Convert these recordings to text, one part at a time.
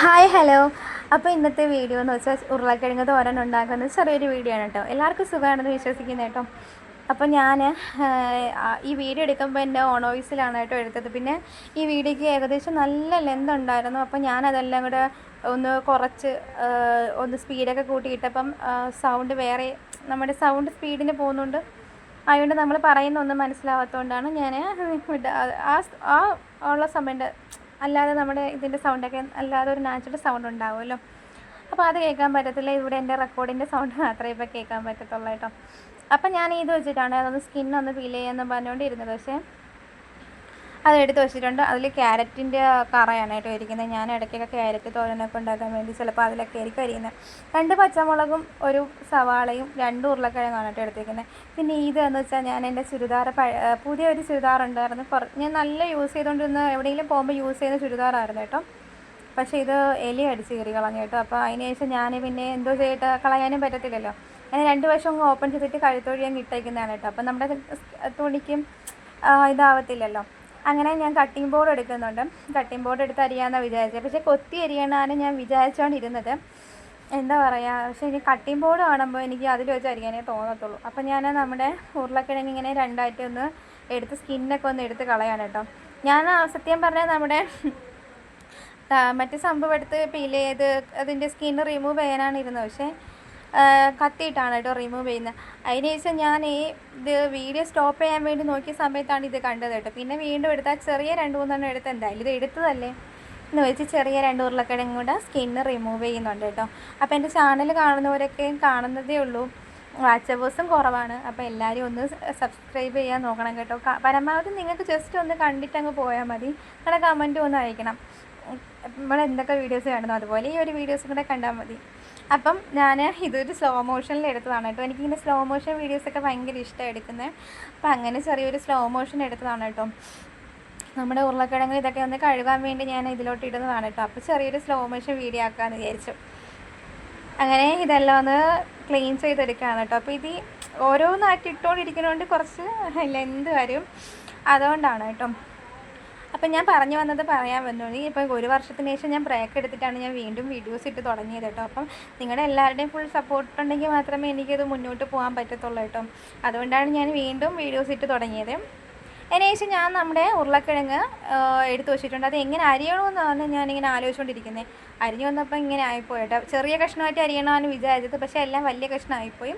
Hi hello. അപ്പോൾ ഇന്നത്തെ video എന്ന് വെച്ചാൽ ഉരുളക്കിഴങ്ങ് തോരൻ ഉണ്ടാക്കുന്ന ചെറിയൊരു വീഡിയോ ആണ് കേട്ടോ. എല്ലാവർക്കും സുഖമാണെന്ന് വിശ്വസിക്കുന്നത് കേട്ടോ. അപ്പോൾ ഞാൻ ഈ വീഡിയോ എടുക്കുമ്പോൾ എൻ്റെ ഓൺ വോയിസിലാണ് കേട്ടോ എടുത്തത്. പിന്നെ ഈ വീഡിയോയ്ക്ക് ഏകദേശം നല്ല ലെന്ത് ഉണ്ടായിരുന്നു. അപ്പോൾ ഞാനതെല്ലാം കൂടെ ഒന്ന് കുറച്ച് ഒന്ന് സ്പീഡൊക്കെ കൂട്ടിയിട്ടപ്പം സൗണ്ട് വേറെ നമ്മുടെ സൗണ്ട് സ്പീഡിന് പോകുന്നുണ്ട്. അതുകൊണ്ട് നമ്മൾ പറയുന്ന ഒന്നും മനസ്സിലാവാത്തതുകൊണ്ടാണ് ഞാൻ ആ ഉള്ള സമയം അല്ലാതെ നമ്മുടെ ഇതിൻ്റെ സൗണ്ടൊക്കെ അല്ലാതെ ഒരു നാച്ചുറൽ സൗണ്ട് ഉണ്ടാവുമല്ലോ, അപ്പോൾ അത് കേൾക്കാൻ പറ്റത്തില്ല. ഇവിടെ എൻ്റെ റെക്കോർഡിൻ്റെ സൗണ്ട് മാത്രമേ ഇപ്പോൾ കേൾക്കാൻ പറ്റത്തുള്ളൂ കേട്ടോ. അപ്പം ഞാൻ ഇത് വെച്ചിട്ടാണ് അതൊന്ന് സ്കിന്നൊന്ന് ഫീൽ ചെയ്യാമെന്ന് പറഞ്ഞുകൊണ്ടിരുന്നത്. പക്ഷേ അത് എടുത്ത് വെച്ചിട്ടുണ്ട്. അതിൽ ക്യാരറ്റിൻ്റെ കറയാണ് കേട്ടോ ഇരിക്കുന്നത്. ഞാൻ ഇടയ്ക്കൊക്കെ ക്യാരറ്റ് തോരനൊക്കെ ഉണ്ടാക്കാൻ വേണ്ടി ചിലപ്പോൾ അതിലൊക്കെ ആയിരിക്കും അരിയുന്നത്. 2 പച്ചമുളകും ഒരു സവാളയും 2 ഉരുളക്കിഴങ്ങാണ് കേട്ടോ എടുത്തിരിക്കുന്നത്. പിന്നെ ഇതെന്ന് വെച്ചാൽ ഞാൻ എൻ്റെ ചുരിദാർ പുതിയൊരു ചുരിദാർ ഉണ്ടായിരുന്നു. ഞാൻ നല്ല യൂസ് ചെയ്തുകൊണ്ടിരുന്ന എവിടെയെങ്കിലും പോകുമ്പോൾ യൂസ് ചെയ്യുന്ന ചുരിദാറായിരുന്നു കേട്ടോ. പക്ഷേ ഇത് എലി അടിച്ച് കയറി കളഞ്ഞു കേട്ടോ. അപ്പോൾ അതിന് ശേഷം ഞാൻ പിന്നെ എന്തോ ചെയ്തിട്ട് കളയാനും പറ്റത്തില്ലല്ലോ. ഞാൻ 2 വശവും ഓപ്പൺ ചെയ്തിട്ട് കഴുത്തോഴി ഞാൻ ഇട്ടേക്കുന്നതാണ് കേട്ടോ. അപ്പം നമ്മുടെ തുണിക്കും ഇതാവത്തില്ലല്ലോ. അങ്ങനെ ഞാൻ കട്ടിംഗ് ബോർഡ് എടുക്കുന്നുണ്ട്. കട്ടിംഗ് ബോർഡ് എടുത്ത് അരിയാമെന്നാണ് വിചാരിച്ചത്. പക്ഷേ കൊത്തി അരിയണമെന്നാണ് ഞാൻ വിചാരിച്ചുകൊണ്ടിരുന്നത്. എന്താ പറയുക, പക്ഷേ ഇനി കട്ടിംഗ് ബോർഡ് കാണുമ്പോൾ എനിക്ക് അതിൽ വെച്ച് അരിയാനേ തോന്നത്തുള്ളൂ. അപ്പം ഞാൻ നമ്മുടെ ഉരുളക്കിഴങ്ങ് ഇങ്ങനെ രണ്ടായിട്ട് ഒന്ന് എടുത്ത് സ്കിന്നൊക്കെ ഒന്ന് എടുത്ത് കളയാണ് കേട്ടോ. ഞാൻ സത്യം പറഞ്ഞാൽ നമ്മുടെ മറ്റേ സംഭവം എടുത്ത് പീൽ ചെയ്ത് അതിൻ്റെ സ്കിന്ന് റിമൂവ് ചെയ്യാനാണ് ഇരുന്നത്. പക്ഷേ കത്തിയിട്ടാണ് കേട്ടോ റിമൂവ് ചെയ്യുന്നത്. അതിന് ശേഷം ഞാൻ ഇത് വീഡിയോ സ്റ്റോപ്പ് ചെയ്യാൻ വേണ്ടി നോക്കിയ സമയത്താണ് ഇത് കണ്ടത് കേട്ടോ. പിന്നെ വീണ്ടും എടുത്താൽ ചെറിയ 2-3 എടുത്ത് എന്തായാലും ഇത് എടുത്തതല്ലേ എന്ന് വെച്ച് ചെറിയ 2 ഉരുളക്കിഴങ്ങും കൂടെ സ്കിന്ന് റിമൂവ് ചെയ്യുന്നുണ്ട് കേട്ടോ. അപ്പോൾ എൻ്റെ ചാനൽ കാണുന്നവരൊക്കെ കാണുന്നതേ ഉള്ളൂ, വാച്ചവേഴ്സും കുറവാണ്. അപ്പോൾ എല്ലാവരും ഒന്ന് സബ്സ്ക്രൈബ് ചെയ്യാൻ നോക്കണം കേട്ടോ. പരമാവധി നിങ്ങൾക്ക് ജസ്റ്റ് ഒന്ന് കണ്ടിട്ടങ്ങ് പോയാൽ മതി. നിങ്ങളുടെ കമൻറ്റും ഒന്ന് അയക്കണം. നമ്മൾ എന്തൊക്കെ വീഡിയോസ് കാണുന്നു അതുപോലെ ഈ ഒരു വീഡിയോസും കൂടെ കണ്ടാൽ മതി. അപ്പം ഞാൻ ഇതൊരു സ്ലോ മോഷനിൽ എടുത്തതാണ് കേട്ടോ. എനിക്കിങ്ങനെ സ്ലോ മോഷൻ വീഡിയോസൊക്കെ ഭയങ്കര ഇഷ്ടമാണ് എടുക്കുന്നത്. അപ്പം അങ്ങനെ ചെറിയൊരു സ്ലോ മോഷൻ എടുത്തതാണ് കേട്ടോ. നമ്മുടെ ഉരുളക്കിഴങ്ങ് ഇതൊക്കെ ഒന്ന് കഴുകാൻ വേണ്ടി ഞാൻ ഇതിലോട്ട് ഇടുന്നതാണ് കേട്ടോ. അപ്പോൾ ചെറിയൊരു സ്ലോ മോഷൻ വീഡിയോ ആക്കാമെന്ന് വിചാരിച്ചു. അങ്ങനെ ഇതെല്ലാം ഒന്ന് ക്ലീൻ ചെയ്തെടുക്കുകയാണ് കേട്ടോ. അപ്പോൾ ഇത് ഓരോന്നായിട്ട് ഇട്ടുകൊണ്ടിരിക്കുന്നതുകൊണ്ട് കുറച്ച് ലെന്ത് വരും, അതുകൊണ്ടാണ് കേട്ടോ. അപ്പം ഞാൻ പറഞ്ഞു വന്നത് പറയാൻ വന്നത്, ഇപ്പോൾ 1 വർഷത്തിന് ശേഷം ഞാൻ ബ്രേക്ക് എടുത്തിട്ടാണ് ഞാൻ വീണ്ടും വീഡിയോസ് ഇട്ട് തുടങ്ങിയത് കേട്ടോ. അപ്പം നിങ്ങളുടെ എല്ലാവരുടെയും ഫുൾ സപ്പോർട്ട് ഉണ്ടെങ്കിൽ മാത്രമേ എനിക്കത് മുന്നോട്ട് പോകാൻ പറ്റത്തുള്ളൂ കേട്ടോ. അതുകൊണ്ടാണ് ഞാൻ വീണ്ടും വീഡിയോസ് ഇട്ട് തുടങ്ങിയത്. അതിന് ശേഷം ഞാൻ നമ്മുടെ ഉരുളക്കിഴങ്ങ് എടുത്തു വെച്ചിട്ടുണ്ട്. അത് എങ്ങനെ അരിയണമെന്നാണ് ഞാനിങ്ങനെ ആലോചിച്ചുകൊണ്ടിരിക്കുന്നത്. അരിഞ്ഞു വന്നപ്പോൾ ഇങ്ങനെ ആയിപ്പോയി കേട്ടോ. ചെറിയ കഷ്ണമായിട്ട് അരിയണമെന്ന് വിചാരിച്ചത്, പക്ഷേ എല്ലാം വലിയ കഷ്ണമായിപ്പോയി.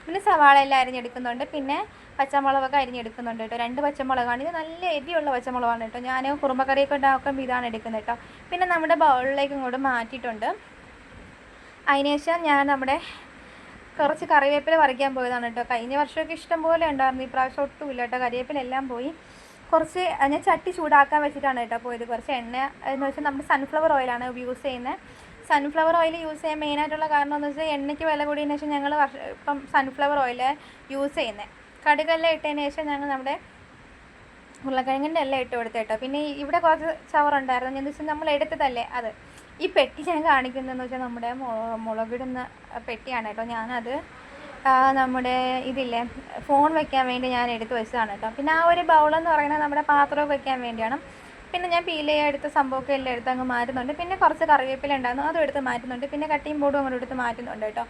പിന്നെ സവാള എല്ലാം അരിഞ്ഞെടുക്കുന്നുണ്ട്. പിന്നെ പച്ചമുളകൊക്കെ അരിഞ്ഞെടുക്കുന്നുണ്ട് കേട്ടോ. 2 പച്ചമുളകാണ്. ഇത് നല്ല എരിയുള്ള പച്ചമുളകാണ് കേട്ടോ. ഞാൻ കുറുമക്കറിയൊക്കെ ഉണ്ടാക്കുമ്പോൾ ഇതാണ് എടുക്കുന്നത് കേട്ടോ. പിന്നെ നമ്മുടെ ബൗളിലേക്ക് ഇങ്ങോട്ട് മാറ്റിയിട്ടുണ്ട്. അതിനുശേഷം ഞാൻ നമ്മുടെ കുറച്ച് കറിവേപ്പില പറിക്കാൻ പോയതാണ് കേട്ടോ. കഴിഞ്ഞ വർഷമൊക്കെ ഇഷ്ടം പോലെ ഉണ്ടായിരുന്നു, ഇപ്രാവശ്യം ഒട്ടുമില്ല കേട്ടോ. കറിവേപ്പില എല്ലാം പോയി. കുറച്ച് ഞാൻ ചട്ടി ചൂടാക്കാൻ വെച്ചിട്ടാണ് കേട്ടോ പോയത്. കുറച്ച് എണ്ണ എന്ന് വെച്ചാൽ നമ്മുടെ സൺഫ്ലവർ ഓയിലാണ് യൂസ് ചെയ്യുന്നത്. സൺഫ്ലവർ ഓയിൽ യൂസ് ചെയ്യാൻ മെയിനായിട്ടുള്ള കാരണം എന്ന് വെച്ചാൽ എണ്ണയ്ക്ക് വില കൂടിയതിന് ശേഷം ഞങ്ങൾ ഇപ്പം സൺഫ്ലവർ ഓയിൽ യൂസ് ചെയ്യുന്നത്. കടുകെല്ലാം ഇട്ടതിന് ശേഷം ഞങ്ങൾ നമ്മുടെ ഉരുളക്കിഴങ്ങിൻ്റെ എല്ലാം ഇട്ട് കൊടുത്തു കേട്ടോ. പിന്നെ ഇവിടെ കുറച്ച് ചവറുണ്ടായിരുന്നു, എന്ന് വെച്ചാൽ നമ്മൾ എടുത്തതല്ലേ അത്. ഈ പെട്ടി ഞാൻ കാണിക്കുന്നതെന്ന് വെച്ചാൽ നമ്മുടെ മുളകിടുന്ന പെട്ടിയാണ് കേട്ടോ. ഞാനത് നമ്മുടെ ഇതില്ലേ ഫോൺ വയ്ക്കാൻ വേണ്ടി ഞാൻ എടുത്ത് വെച്ചതാണ് കേട്ടോ. പിന്നെ ആ ഒരു ബൗളെന്ന് പറയുന്നത് നമ്മുടെ പാത്രമൊക്കെ വയ്ക്കാൻ വേണ്ടിയാണ്. പിന്നെ ഞാൻ പീൽ ചെയ്യാൻ എടുത്ത സംഭവമൊക്കെ എല്ലാം എടുത്ത് അങ്ങ് മാറ്റുന്നുണ്ട്. പിന്നെ കുറച്ച് കറിവേപ്പില ഉണ്ടായിരുന്നു, അതും എടുത്ത് മാറ്റുന്നുണ്ട്. പിന്നെ കട്ടിയും ബോർഡും അങ്ങോട്ട് എടുത്ത് മാറ്റുന്നുണ്ട് കേട്ടോ.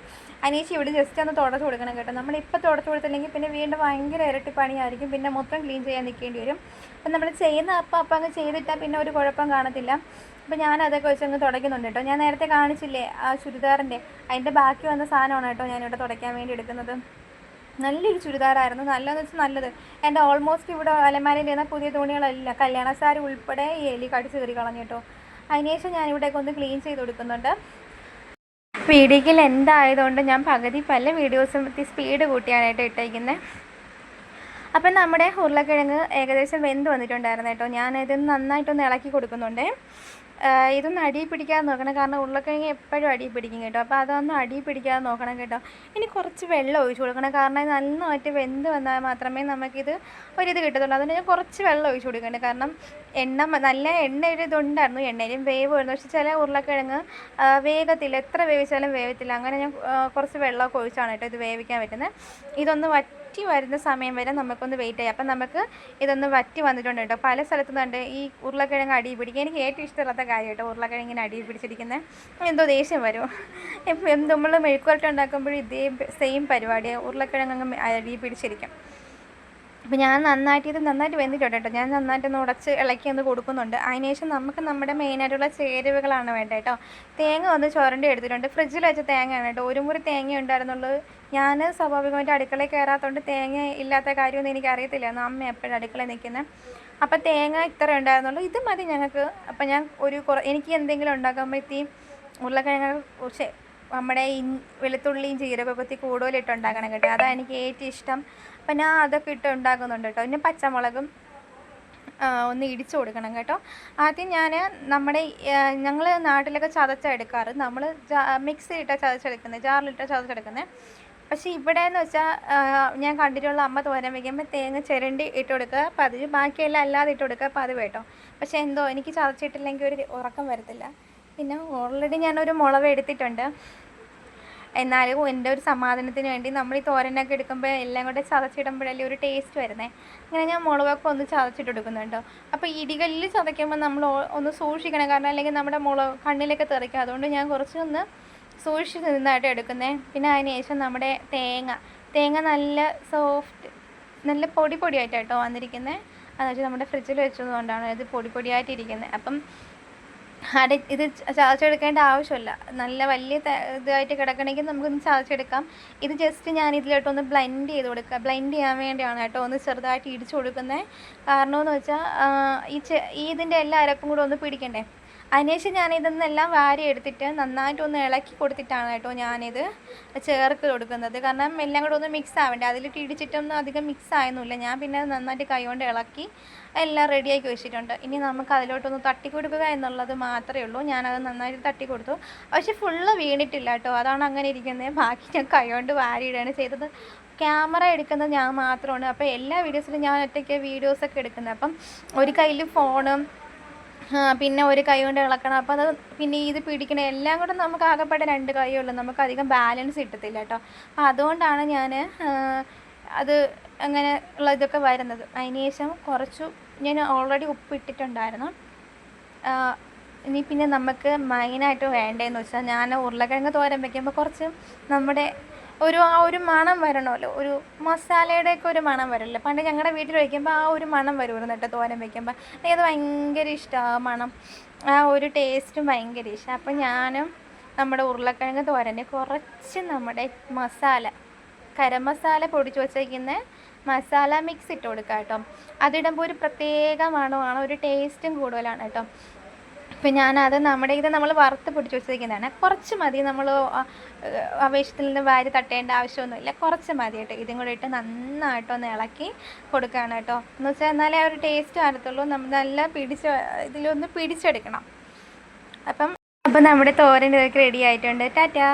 അതിനുശേഷം ഇവിടെ ജസ്റ്റ് ഒന്ന് തുടച്ച് കൊടുക്കണം കേട്ടോ. നമ്മളിപ്പോൾ തുടച്ച് കൊടുത്തില്ലെങ്കിൽ പിന്നെ വീണ്ടും ഭയങ്കര ഇരട്ടിപ്പണിയായിരിക്കും. പിന്നെ മൊത്തം ക്ലീൻ ചെയ്യാൻ നിൽക്കേണ്ടി വരും. അപ്പം നമ്മൾ ചെയ്യുന്ന അപ്പം അങ്ങ് ചെയ്തിട്ടാൽ പിന്നെ ഒരു കുഴപ്പം കാണത്തില്ല. അപ്പോൾ ഞാൻ അതൊക്കെ വെച്ച് അങ്ങ് തുടയ്ക്കുന്നുണ്ട് കേട്ടോ. ഞാൻ നേരത്തെ കാണിച്ചില്ലേ ആ ചുരിദാറിൻ്റെ, അതിൻ്റെ ബാക്കി വന്ന സാധനമാണ് കേട്ടോ ഞാനിവിടെ തുടയ്ക്കാൻ വേണ്ടി എടുക്കുന്നത്. നല്ലൊരു ചുരിദാറായിരുന്നു. നല്ലതെന്ന് വെച്ചാൽ നല്ലത്. എൻ്റെ ഓൾമോസ്റ്റ് ഇവിടെ അലമാരയിൽ ഇരുന്ന പുതിയ തുണികളെല്ലാം കല്യാണ സാരി ഉൾപ്പെടെ ഈ എലി കടിച്ച് കയറി കളഞ്ഞു കേട്ടോ. അതിനുശേഷം ഞാൻ ഇവിടേക്ക് ഒന്ന് ക്ലീൻ ചെയ്ത് കൊടുക്കുന്നുണ്ട്. വീഡിയോയിൽ എന്തായതുകൊണ്ട് ഞാൻ പകുതി പല വീഡിയോസും സ്പീഡ് കൂട്ടിയാനായിട്ട് ഇട്ടേക്കുന്നത്. അപ്പം നമ്മുടെ ഉരുളക്കിഴങ്ങ് ഏകദേശം വെന്ത് വന്നിട്ടുണ്ടായിരുന്നു കേട്ടോ. ഞാനിത് നന്നായിട്ടൊന്ന് ഇളക്കി കൊടുക്കുന്നുണ്ട്. ഇതൊന്ന് അടി പിടിക്കാതെ നോക്കണം, കാരണം ഉരുളക്കിഴങ്ങ് എപ്പോഴും അടി പിടിക്കും കേട്ടോ. അപ്പോൾ അതൊന്നും അടി പിടിക്കാതെ നോക്കണം കേട്ടോ. ഇനി കുറച്ച് വെള്ളം ഒഴിച്ച് കൊടുക്കണം, കാരണം ഇത് നന്നായിട്ട് വെന്ത് വന്നാൽ മാത്രമേ നമുക്കിത് ഒരിത് കിട്ടത്തുള്ളൂ. അതുകൊണ്ട് ഞാൻ കുറച്ച് വെള്ളം ഒഴിച്ച് കൊടുക്കുന്നുണ്ട്. കാരണം നല്ല എണ്ണയുടെ ഇതുണ്ടായിരുന്നു, എണ്ണയിലും വേവ് വരുന്നു. പക്ഷേ ചില ഉരുളക്കിഴങ്ങ് വേഗത്തില്ല, എത്ര വേവിച്ചാലും വേവത്തില്ല. അങ്ങനെ ഞാൻ കുറച്ച് വെള്ളമൊക്കെ ഒഴിച്ചാണ് കേട്ടോ ഇത് വേവിക്കാൻ പറ്റുന്നത്. ഇതൊന്ന് വറ്റി വരുന്ന സമയം വരെ നമുക്കൊന്ന് വെയിറ്റ് ചെയ്യാം. അപ്പം നമുക്ക് ഇതൊന്ന് വറ്റി വന്നിട്ടുണ്ട് കേട്ടോ. പല സ്ഥലത്തും കണ്ട് ഈ ഉരുളക്കിഴങ്ങ് അടി പിടിക്കുക. എനിക്ക് ഏറ്റവും ഇഷ്ടമില്ലാത്ത കാര്യം കേട്ടോ ഉരുളക്കിഴങ്ങിന് അടി പിടിച്ചിരിക്കുന്നത്. എന്തോ ദേഷ്യം വരും. ഇപ്പം നമ്മൾ മെഴുക്കുവരട്ടി ഉണ്ടാക്കുമ്പോഴും ഇതേ സെയിം പരിപാടിയാണ്. ഉരുളക്കിഴങ്ങ് അടി പിടിച്ചിരിക്കും. അപ്പോൾ ഞാൻ നന്നായിട്ട് വെന്തിട്ടുണ്ട് കേട്ടോ. ഞാൻ നന്നായിട്ടൊന്ന് ഉടച്ച് ഇളക്കി ഒന്ന് കൊടുക്കുന്നുണ്ട്. അതിന് ശേഷം നമുക്ക് നമ്മുടെ മെയിനായിട്ടുള്ള ചേരുവകളാണ് വേണ്ടത് കേട്ടോ. തേങ്ങ ഒന്ന് ചുരണ്ടി എടുത്തിട്ടുണ്ട്. ഫ്രിഡ്ജിൽ വെച്ച തേങ്ങയാണ് കേട്ടോ. ഒരു മുറി തേങ്ങ ഉണ്ടായിരുന്നുള്ളൂ. ഞാൻ സ്വാഭാവികമായിട്ട് അടുക്കളയിൽ കയറാത്തതുകൊണ്ട് തേങ്ങ ഇല്ലാത്ത കാര്യമൊന്നും എനിക്കറിയത്തില്ലായിരുന്നു. അമ്മ എപ്പോഴും അടുക്കളയിൽ നിൽക്കുന്നത്. അപ്പോൾ തേങ്ങ ഇത്ര ഉണ്ടായിരുന്നുള്ളൂ. ഇത് മതി ഞങ്ങൾക്ക്. അപ്പോൾ ഞാൻ എനിക്ക് എന്തെങ്കിലും ഉണ്ടാക്കുമ്പോൾ ഉരുളക്കിഴങ്ങ് നമ്മുടെ വെളുത്തുള്ളിയും ജീരകത്തി കൂടുതലിട്ട് ഉണ്ടാക്കണം കേട്ടോ. അതാണ് എനിക്ക് ഏറ്റവും ഇഷ്ടം. അപ്പം ഞാൻ അതൊക്കെ ഇട്ട് ഉണ്ടാക്കുന്നുണ്ട് കേട്ടോ. പിന്നെ പച്ചമുളകും ഒന്ന് ഇടിച്ചു കൊടുക്കണം കേട്ടോ. ആദ്യം ഞങ്ങൾ നാട്ടിലൊക്കെ ചതച്ചെടുക്കാറ്. നമ്മൾ മിക്സിയിലിട്ടാണ് ചതച്ചെടുക്കുന്നത്, ജാറിലിട്ടാണ് ചതച്ചെടുക്കുന്നത്. പക്ഷേ ഇവിടെ എന്ന് വെച്ചാൽ ഞാൻ കണ്ടിട്ടുള്ള അമ്മ തോരൻ വയ്ക്കുമ്പോൾ തേങ്ങ ചിരണ്ടി ഇട്ട് കൊടുക്കുക പതിവ്, ബാക്കിയെല്ലാം അല്ലാതെ ഇട്ട് കൊടുക്കുക പതിവ് കേട്ടോ. പക്ഷേ എന്തോ എനിക്ക് ചതച്ചിട്ടില്ലെങ്കിൽ ഒരു ഉറക്കം വരത്തില്ല. പിന്നെ ഓൾറെഡി ഞാനൊരു മുളക് എടുത്തിട്ടുണ്ട്. എന്നാലും എൻ്റെ ഒരു സമാധാനത്തിന് വേണ്ടി നമ്മൾ ഈ തോരനൊക്കെ എടുക്കുമ്പോൾ എല്ലാം കൂടെ ചതച്ചിടുമ്പോഴല്ലേ ഒരു ടേസ്റ്റ് വരുന്നത്. അങ്ങനെ ഞാൻ മുളകൊക്കെ ഒന്ന് ചതച്ചിട്ട് എടുക്കുന്നുണ്ടോ. അപ്പോൾ ഇടികളിൽ ചതയ്ക്കുമ്പോൾ നമ്മൾ ഒന്ന് സൂക്ഷിക്കണം, കാരണം അല്ലെങ്കിൽ നമ്മുടെ മുളക് കണ്ണിലൊക്കെ തെറിക്കും. അതുകൊണ്ട് ഞാൻ കുറച്ചൊന്ന് സൂക്ഷിച്ച് നിന്നായിട്ട് എടുക്കുന്നത്. പിന്നെ അതിന് ശേഷം നമ്മുടെ തേങ്ങ നല്ല സോഫ്റ്റ്, നല്ല പൊടിയായിട്ടോ വന്നിരിക്കുന്നത്. അതെന്ന് വെച്ചാൽ നമ്മുടെ ഫ്രിഡ്ജിൽ വെച്ചതുകൊണ്ടാണ് ഇത് പൊടിയായിട്ടിരിക്കുന്നത്. അപ്പം ഇത് ചതച്ചെടുക്കേണ്ട ആവശ്യമില്ല. നല്ല വലിയ ഇതായിട്ട് കിടക്കണമെങ്കിൽ നമുക്കൊന്ന് ചതച്ചെടുക്കാം. ഇത് ജസ്റ്റ് ഞാൻ ഇതിലോട്ടൊന്ന് ബ്ലെൻഡ് ചെയ്ത് കൊടുക്കുക. ബ്ലെൻഡ് ചെയ്യാൻ വേണ്ടിയാണ് കേട്ടോ ഒന്ന് ചെറുതായിട്ട് ഇടിച്ചു കൊടുക്കുന്നത്. കാരണമെന്ന് വെച്ചാൽ ഇതിൻ്റെ എല്ലാ അരപ്പും കൂടെ ഒന്ന് പിടിക്കണ്ടേ. അതിനുശേഷം ഞാനിതെന്നെല്ലാം വാരി എടുത്തിട്ട് നന്നായിട്ടൊന്ന് ഇളക്കി കൊടുത്തിട്ടാണ് കേട്ടോ ഞാനിത് ചേർക്ക് കൊടുക്കുന്നത്. കാരണം എല്ലാം കൂടെ ഒന്ന് മിക്സ് ആവേണ്ടേ. അതിലിട്ട് ഇടിച്ചിട്ടൊന്നും അധികം മിക്സ് ആയൊന്നുമില്ല. ഞാൻ പിന്നെ നന്നായിട്ട് കൈകൊണ്ട് ഇളക്കി എല്ലാം റെഡിയാക്കി വെച്ചിട്ടുണ്ട്. ഇനി നമുക്ക് അതിലോട്ടൊന്ന് തട്ടി കൊടുക്കുക എന്നുള്ളത് മാത്രമേ ഉള്ളൂ. ഞാനത് നന്നായിട്ട് തട്ടി കൊടുത്തു. പക്ഷെ ഫുള്ള് വീണിട്ടില്ല കേട്ടോ. അതാണ് അങ്ങനെ ഇരിക്കുന്നത്. ബാക്കി ഞാൻ കൈകൊണ്ട് വാരിയിടുകയാണ് ചെയ്തത്. ക്യാമറ എടുക്കുന്നത് ഞാൻ മാത്രമാണ്. അപ്പോൾ എല്ലാ വീഡിയോസിലും ഞാൻ ഒറ്റയ്ക്ക് വീഡിയോസൊക്കെ എടുക്കുന്നത്. അപ്പം ഒരു കയ്യിൽ ഫോണും പിന്നെ ഒരു കൈ കൊണ്ട് ഇളക്കണം. അപ്പോൾ അത് പിന്നെ ഇത് പിടിക്കണം. എല്ലാം കൂടെ നമുക്ക് ആകെപ്പാടെ 2 കൈയേ ഉള്ളൂ. നമുക്ക് അധികം ബാലൻസ് കിട്ടത്തില്ല കേട്ടോ. അപ്പോൾ അതുകൊണ്ടാണ് ഞാൻ അത് അങ്ങനെ ഉള്ള ഇതൊക്കെ വരുന്നത്. അതിന് ശേഷം ഞാൻ ഓൾറെഡി ഉപ്പിട്ടിട്ടുണ്ടായിരുന്നു. ഇനി പിന്നെ നമുക്ക് മെയിനായിട്ട് വേണ്ടതെന്ന് വെച്ചാൽ ഞാൻ ഉരുളക്കിഴങ്ങ് തോരൻ വയ്ക്കുമ്പോൾ കുറച്ച് നമ്മുടെ ആ ഒരു മണം വരണമല്ലോ. ഒരു മസാലയുടെയൊക്കെ ഒരു മണം വരില്ല. പണ്ട് ഞങ്ങളുടെ വീട്ടിൽ വയ്ക്കുമ്പോൾ ആ ഒരു മണം വരുമായിരുന്നു കേട്ടോ തോരൻ വയ്ക്കുമ്പോൾ. എനിക്കത് ഭയങ്കര ഇഷ്ടമാണ് ആ മണം. ആ ഒരു ടേസ്റ്റും ഭയങ്കര ഇഷ്ടം. അപ്പം ഞാനും നമ്മുടെ ഉരുളക്കിഴങ്ങ് തോരന് കുറച്ച് നമ്മുടെ ഗരം മസാല പൊടിച്ച് വച്ചേക്കുന്ന മസാല മിക്സ് ഇട്ട് കൊടുക്കുക കേട്ടോ. അതിടുമ്പോൾ ഒരു പ്രത്യേക മണമാണ്, ഒരു ടേസ്റ്റും കൂടുതലാണ് കേട്ടോ. അപ്പം ഞാനത് ഇത് നമ്മൾ വറുത്ത് പൊടിച്ച് വെച്ചിരിക്കുന്നതാണ്. കുറച്ച് മതി. നമ്മൾ ആവേശത്തിൽ നിന്ന് വാരി തട്ടേണ്ട ആവശ്യമൊന്നുമില്ല. കുറച്ച് മതി കേട്ടോ. ഇതും കൂടെ ഇട്ട് നന്നായിട്ടൊന്ന് ഇളക്കി കൊടുക്കുകയാണ് കേട്ടോ. എന്ന് വെച്ചാൽ എന്നാലേ ആ ഒരു ടേസ്റ്റ് വരത്തുള്ളൂ. നമ്മൾ നല്ല ഇതിലൊന്ന് പിടിച്ചെടുക്കണം. അപ്പം നമ്മുടെ തോരൻ ഇതൊക്കെ റെഡി ആയിട്ടുണ്ട്. ടാറ്റാ.